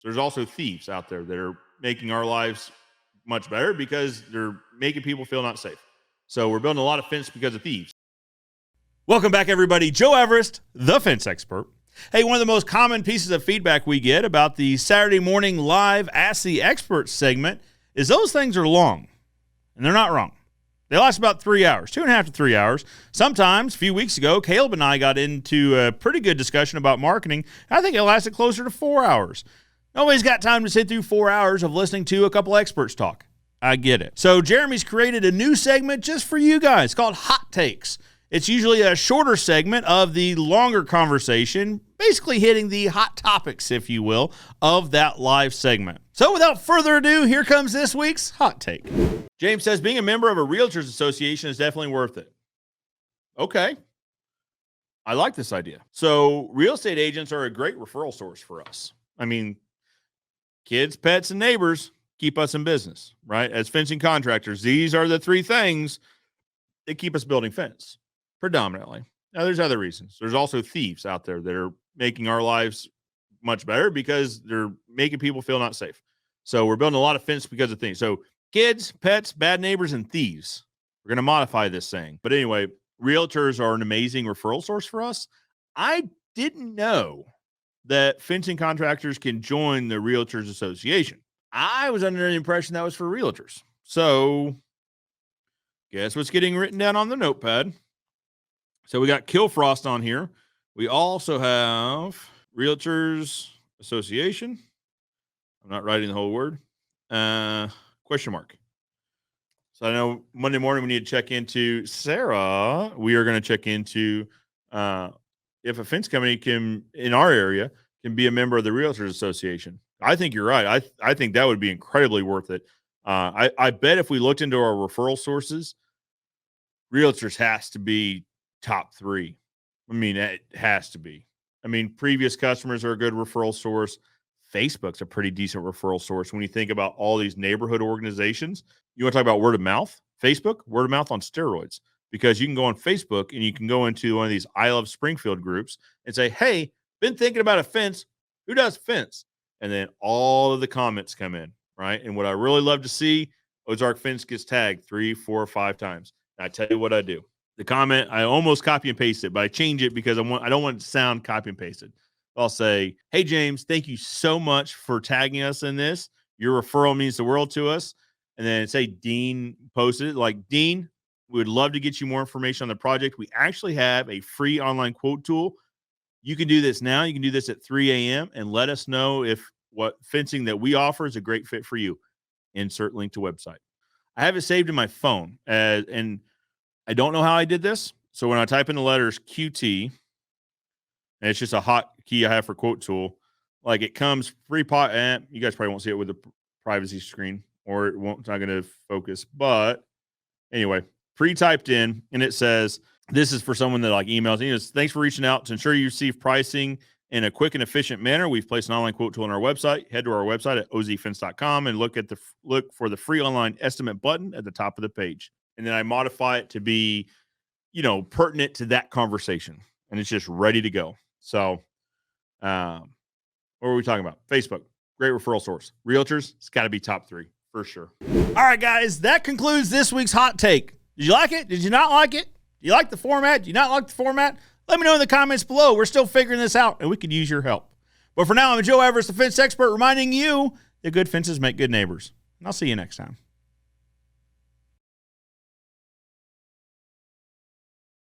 There's also thieves out there that are making our lives much better because they're making people feel not safe. So we're building a lot of fence because of thieves. Welcome back, everybody. Joe Everest, the fence expert. Hey, one of the most common pieces of feedback we get about the Saturday morning live Ask the Expert segment is those things are long, and they're not wrong. They last about 3 hours, 2.5 to 3 hours. Sometimes, a few weeks ago, Caleb and I got into a pretty good discussion about marketing. I think it lasted closer to 4 hours. Nobody's got time to sit through 4 hours of listening to a couple experts talk. I get it. So Jeremy's created a new segment just for you guys called Hot Takes. It's usually a shorter segment of the longer conversation, basically hitting the hot topics, if you will, of that live segment. So without further ado, here comes this week's Hot Take. James says, being a member of a Realtors Association is definitely worth it. Okay. I like this idea. So real estate agents are a great referral source for us. I mean, kids, pets, and neighbors keep us in business, right? As fencing contractors, these are the three things that keep us building fence. Predominantly. Now, there's other reasons. There's also thieves out there that are making our lives much better because they're making people feel not safe. So we're building a lot of fence because of things. So kids, pets, bad neighbors, and thieves. We're going to modify this saying. But anyway, realtors are an amazing referral source for us. I didn't know that fencing contractors can join the Realtors Association. I was under the impression that was for realtors. So guess what's getting written down on the notepad? So we got Kill Frost on here. We also have Realtors Association. I'm not writing the whole word. Question mark. So I know Monday morning we need to check into Sarah. We are going to check into if a fence company can, in our area, can be a member of the Realtors Association. I think you're right. I think that would be incredibly worth it. I bet if we looked into our referral sources, Realtors has to be top 3. I mean, it has to be. I mean, previous customers are a good referral source. Facebook's a pretty decent referral source. When you think about all these neighborhood organizations, you want to talk about word of mouth? Facebook, word of mouth on steroids, because you can go on Facebook and you can go into one of these I Love Springfield groups and say, hey, been thinking about a fence. Who does fence? And then all of the comments come in, right? And what I really love to see, Ozark Fence gets tagged 3, 4, 5 times. And I tell you what I do. The comment, I almost copy and paste it, but I change it because I don't want it to sound copy and pasted. I'll say, hey, James, thank you so much for tagging us in this. Your referral means the world to us. And then say Dean posted it, like, Dean, we would love to get you more information on the project. We actually have a free online quote tool. You can do this now. You can do this at 3 a.m. and let us know if what fencing that we offer is a great fit for you. Insert link to website. I have it saved in my phone, and I don't know how I did this. So when I type in the letters QT, and it's just a hot key I have for quote tool, like it comes free pot. You guys probably won't see it with the privacy screen, or it's not going to focus. But anyway, pre-typed in, and it says, this is for someone that like emails. It says, thanks for reaching out to ensure you receive pricing in a quick and efficient manner. We've placed an online quote tool on our website. Head to our website at ozfence.com and look for the free online estimate button at the top of the page. And then I modify it to be, pertinent to that conversation. And it's just ready to go. So, what were we talking about? Facebook, great referral source. Realtors, it's got to be top 3 for sure. All right, guys, that concludes this week's Hot Take. Did you like it? Did you not like it? Do you like the format? Do you not like the format? Let me know in the comments below. We're still figuring this out, and we could use your help. But for now, I'm Joe Everest, the fence expert, reminding you that good fences make good neighbors. And I'll see you next time.